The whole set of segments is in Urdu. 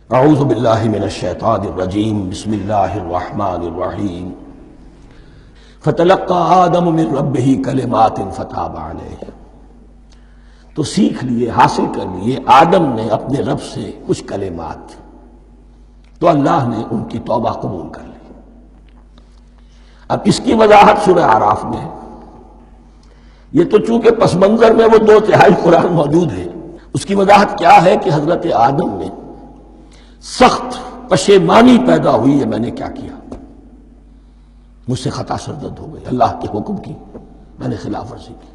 اعوذ باللہ من الشیطان الرجیم بسم اللہ الرحمن الرحیم فتلقى آدم من ربہ کلمات فتاب علیہ۔ تو سیکھ لیے، حاصل کر لیے آدم نے اپنے رب سے کچھ کلمات، تو اللہ نے ان کی توبہ قبول کر لی۔ اب اس کی وضاحت سورہ اعراف میں ہے۔ یہ تو چونکہ پس منظر میں وہ 2/3 قرآن موجود ہے، اس کی وضاحت کیا ہے کہ حضرت آدم میں سخت پشیمانی پیدا ہوئی ہے، میں نے کیا کیا، مجھ سے خطا سرزد ہو گئی، اللہ کے حکم کی میں نے خلاف ورزی کی۔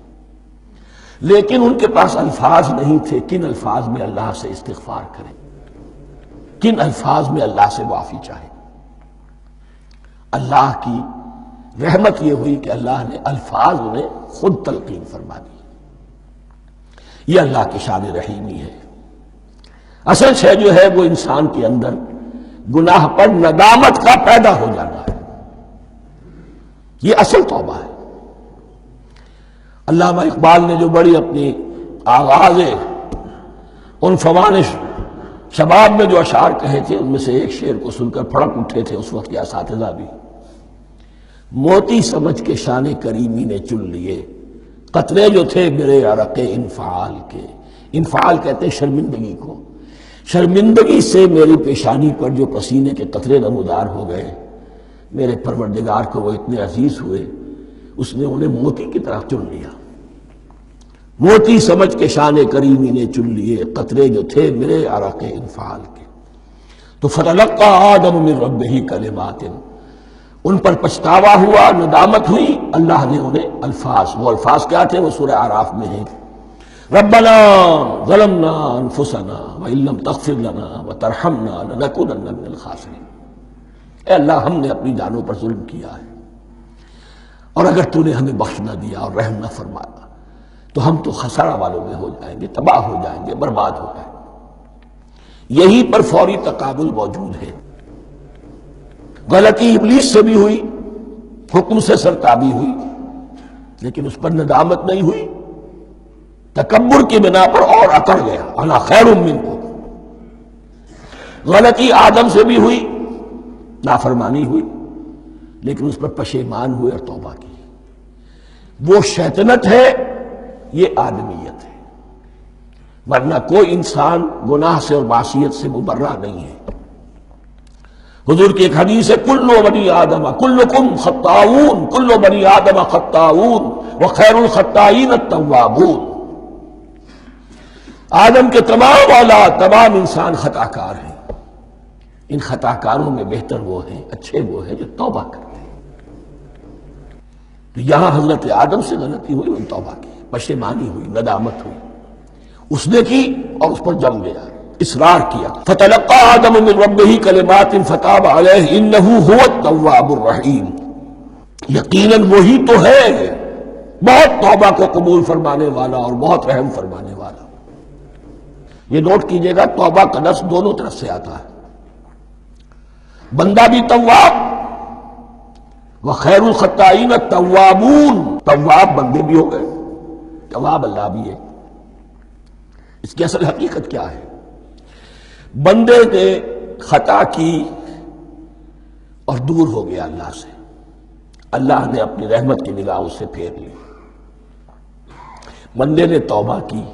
لیکن ان کے پاس الفاظ نہیں تھے کن الفاظ میں اللہ سے استغفار کریں، کن الفاظ میں اللہ سے معافی چاہیں۔ اللہ کی رحمت یہ ہوئی کہ اللہ نے الفاظ میں خود تلقین فرما دی۔ یہ اللہ کی شان رحیمی ہے۔ اصل شے جو ہے وہ انسان کے اندر گناہ پر ندامت کا پیدا ہو جانا ہے، یہ اصل توبہ ہے۔ علامہ اقبال نے جو بڑی اپنی آغاز عنفوان شباب میں جو اشعار کہے تھے، ان میں سے ایک شعر کو سن کر پھڑک اٹھے تھے اس وقت کے اساتذہ بھی۔ موتی سمجھ کے شان کریمی نے چن لیے، قطرے جو تھے میرے عرق انفعال کے۔ انفعال کہتے ہیں شرمندگی کو۔ شرمندگی سے میری پیشانی پر جو پسینے کے قطرے نمودار ہو گئے، میرے پروردگار کو وہ اتنے عزیز ہوئے، اس نے انہیں موتی کی طرح چن لیا۔ موتی سمجھ کے شان کریمی نے چن لیے، قطرے جو تھے میرے عرق انفعال کے۔ تو فتلقى آدم من ربہ کلمات، ان پر پچھتاوا ہوا، ندامت ہوئی، اللہ نے انہیں الفاظ، وہ الفاظ کیا تھے وہ سورہ اعراف میں ہیں۔ ربنا ظلمنا انفسنا وان لم تغفر لنا وترحمنا لنکونن من الخاسرین۔ اے اللہ، ہم نے اپنی جانوں پر ظلم کیا ہے، اور اگر تو نے ہمیں بخش نہ دیا اور رحم نہ فرمایا تو ہم تو خسارہ والوں میں ہو جائیں گے، تباہ ہو جائیں گے، برباد ہو جائیں گے۔ یہی پر فوری تقابل موجود ہے۔ غلطی ابلیس سے بھی ہوئی، حکم سے سرتابی ہوئی، لیکن اس پر ندامت نہیں ہوئی، تکبر کی بنا پر اور اکڑ گیا، انا خیر منکم۔ غلطی آدم سے بھی ہوئی، نافرمانی ہوئی، لیکن اس پر پشیمان ہوئے اور توبہ کی۔ وہ شیطنت ہے، یہ آدمیت ہے، ورنہ کوئی انسان گناہ سے اور معصیت سے مبرہ نہیں ہے۔ حضور کی ایک حدیث ہے، کل بنی آدم کلکم خطاؤون، کل بنی آدم خطاؤون وخیر الخطائین التوابون۔ آدم کے تمام اولاد، تمام انسان خطا کار ہیں، ان خطا کاروں میں بہتر وہ ہیں، اچھے وہ ہیں جو توبہ کرتے ہیں۔ تو یہاں حضرت آدم سے غلطی ہوئی، ان توبہ کی، پشیمانی ہوئی، ندامت ہوئی، اس نے کی اور اس پر جم گیا، اصرار کیا۔ فتلقى آدم من ربہ کلمات فتاب علیہ انہ هو التواب الرحیم۔ یقیناً وہی تو ہے بہت توبہ کو قبول فرمانے والا اور بہت رحم فرمانے والا۔ یہ نوٹ کیجئے گا، توبہ کا لفظ دونوں طرف سے آتا ہے، بندہ بھی تواب، وخیر الخطائین التوابون، تواب بندے بھی ہو گئے، تواب اللہ بھی ہے۔ اس کی اصل حقیقت کیا ہے؟ بندے نے خطا کی اور دور ہو گیا اللہ سے، اللہ نے اپنی رحمت کی نگاہ اس سے پھیر لی۔ بندے نے توبہ کی،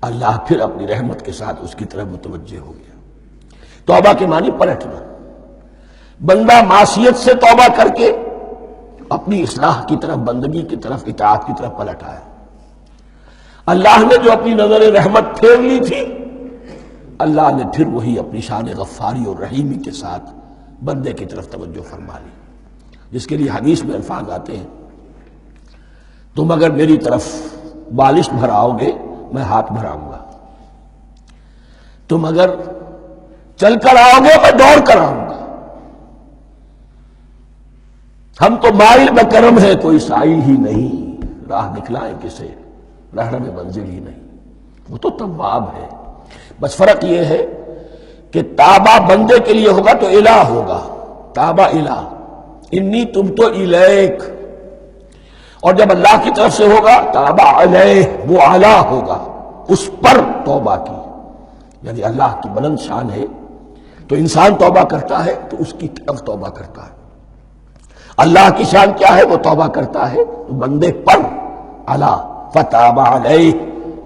اللہ پھر اپنی رحمت کے ساتھ اس کی طرف متوجہ ہو گیا۔ توبہ کے معنی پلٹنا۔ بندہ معصیت سے توبہ کر کے اپنی اصلاح کی طرف، بندگی کی طرف، اطاعت کی طرف پلٹ آیا۔ اللہ نے جو اپنی نظر رحمت پھیر لی تھی، اللہ نے پھر وہی اپنی شان غفاری اور رحیمی کے ساتھ بندے کی طرف توجہ فرما لی، جس کے لیے حدیث میں الفاظ آتے ہیں، تم اگر میری طرف بالشت بھراؤ گے میں ہاتھ بھراؤں گا، تم اگر چل کر آؤ گے میں دوڑ کر آؤں گا، ہم تو مائل بکرم ہے کوئی سائل ہی نہیں، راہ دکھلائیں کسے رہنم منزل ہی نہیں۔ وہ تو تواب ہے، بس فرق یہ ہے کہ تابہ بندے کے لیے ہوگا تو الہ ہوگا، تابہ الہ، انی تم تو الیک، اور جب اللہ کی طرف سے ہوگا تابہ علیہ، وہ اعلیٰ ہوگا، اس پر توبہ کی، یعنی اللہ کی بلند شان ہے تو انسان توبہ کرتا ہے تو اس کی طرف توبہ کرتا ہے. اللہ کی شان کیا ہے؟ وہ توبہ کرتا ہے تو بندے پر الا فتاب علیہ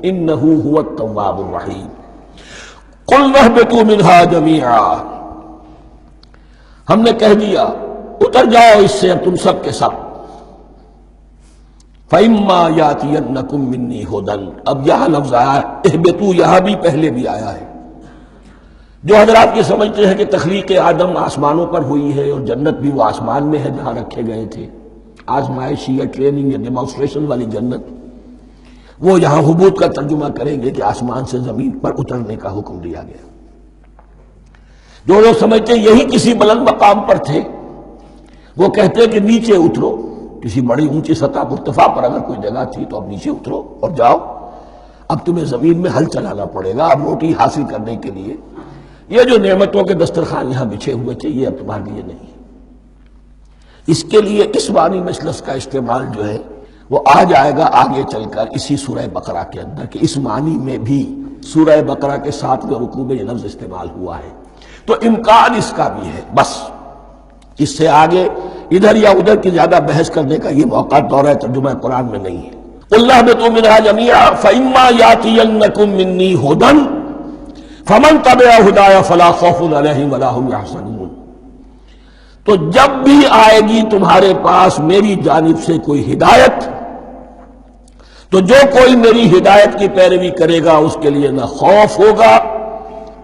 انہ هو التواب الرحیم. قلنا اهبطوا منها جميعا، ہم نے کہہ دیا اتر جاؤ اس سے اب تم سب کے سب. فَإِمَّا يَأْتِيَنَّكُم مِّنِّي هُدًى، اب یہاں لفظ آیا ہے اہبطوا، یہاں بھی پہلے بھی آیا ہے. جو حضرات یہ سمجھتے ہیں کہ تخلیق آدم آسمانوں پر ہوئی ہے اور جنت بھی وہ آسمان میں ہے جہاں رکھے گئے تھے، آزمائشی یا ٹریننگ یا ڈیمانسٹریشن والی جنت، وہ یہاں حبوط کا ترجمہ کریں گے کہ آسمان سے زمین پر اترنے کا حکم دیا گیا. جو لوگ سمجھتے ہیں یہی کسی بلند مقام پر تھے، وہ کہتے ہیں کہ نیچے اترو، کسی بڑی اونچی سطح مرتفع پر اگر کوئی جگہ تھی تو اب نیچے اترو اور جاؤ، اب تمہیں زمین میں ہل چلانا پڑے گا اب روٹی حاصل کرنے کے لیے. یہ جو نعمتوں کے دسترخوان یہاں بچھے ہوئے تھے یہ اب تمہارے لیے نہیں. اس کے لیے اس معنی مجلس کا استعمال جو ہے وہ آ جائے گا آگے چل کر اسی سورہ بقرہ کے اندر، کہ اس معنی میں بھی سورہ بقرہ کے 7ویں رکوع میں یہ لفظ استعمال ہوا ہے. تو امکان اس کا بھی ہے، بس اس سے آگے ادھر یا ادھر کی زیادہ بحث کرنے کا یہ موقع دورہ ترجمہ قرآن میں نہیں ہے. قُلْ اهْبِطُوا مِنْهَا جَمِيعًا فَإِمَّا يَأْتِيَنَّكُم مِّنِّي هُدًى فَمَن تَبِعَ هُدَايَ فَلَا خَوْفٌ عَلَيْهِمْ وَلَا هُمْ يَحْزَنُونَ. تو جب بھی آئے گی تمہارے پاس میری جانب سے کوئی ہدایت، تو جو کوئی میری ہدایت کی پیروی کرے گا اس کے لیے نہ خوف ہوگا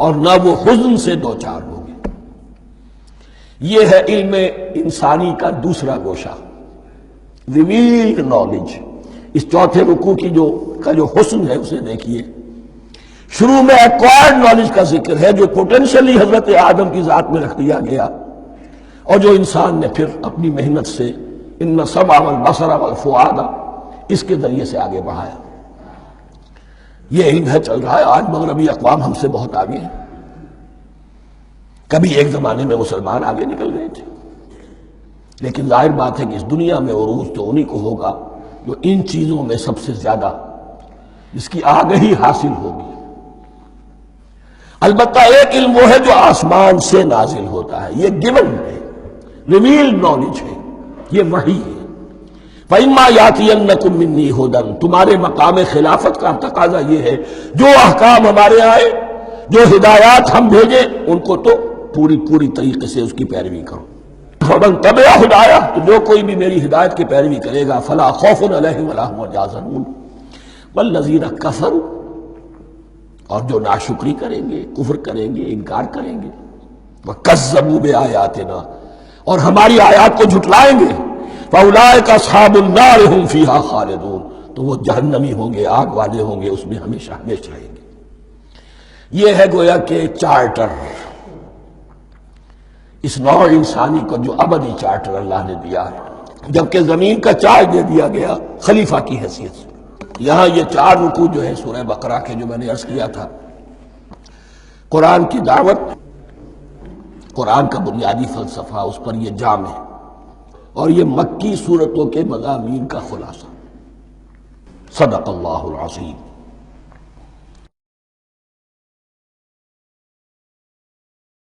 اور نہ وہ حزن سے دوچار ہوگے. یہ ہے علم انسانی کا دوسرا گوشہ، ریویلڈ نالج. اس چوتھے رکوع کی جو حسن ہے اسے دیکھیے. شروع میں ایکوائرڈ نالج کا ذکر ہے جو پوٹینشلی حضرت آدم کی ذات میں رکھ دیا گیا اور جو انسان نے پھر اپنی محنت سے ان السمع والبصر والفؤاد اس کے ذریعے سے آگے بڑھایا. یہ علم ہے چل رہا ہے. آج مغربی اقوام ہم سے بہت آگے ہیں. کبھی ایک زمانے میں مسلمان آگے نکل گئے تھے، لیکن ظاہر بات ہے کہ اس دنیا میں عروج تو انہی کو ہوگا جو ان چیزوں میں سب سے زیادہ جس کی آگہی حاصل ہوگی. البتہ ایک علم وہ ہے جو آسمان سے نازل ہوتا ہے، یہ گیون ہے، ریویلڈ نالج ہے، یہ وحی ہے. فَإِمَّا يَأْتِيَنَّكُم مِّنِّي هُدًى، تمہارے مقام خلافت کا تقاضا یہ ہے جو احکام ہمارے آئے، جو ہدایات ہم بھیجیں ان کو تو پوری طریقے سے اس کی پیروی کرو. فَمَن تَبِعَ هُدَايَ، تو جو کوئی بھی میری ہدایت کی پیروی کرے گا فَلَا خَوْفٌ عَلَيْهِمْ وَلَا هُمْ يَحْزَنُونَ. وَالَّذِينَ كَفَرُوا، اور جو ناشکری کریں گے، کفر کریں گے، انکار کریں گے، وَكَذَّبُوا بِآيَاتِنَا، اور ہماری آیات کو جھٹلائیں گے، فَأُولَٰئِكَ أَصْحَابُ النَّارِ هُمْ فِيهَا خَالِدُونَ، تو وہ جہنمی ہوں گے، آگ والے ہوں گے، اس میں ہمیشہ ہمیشہ رہیں گے. یہ ہے گویا کہ چارٹر، اس نوع انسانی کو جو ابدی چارٹر اللہ نے دیا ہے، جبکہ زمین کا چارج دے دیا گیا خلیفہ کی حیثیت سے. یہاں یہ 4 رکوع جو ہے سورہ بقرہ کے جو میں نے عرض کیا تھا، قرآن کی دعوت، قرآن کا بنیادی فلسفہ، اس پر یہ جام ہے، اور یہ مکی صورتوں کے مضامین کا خلاصہ. صدق اللہ العظیم.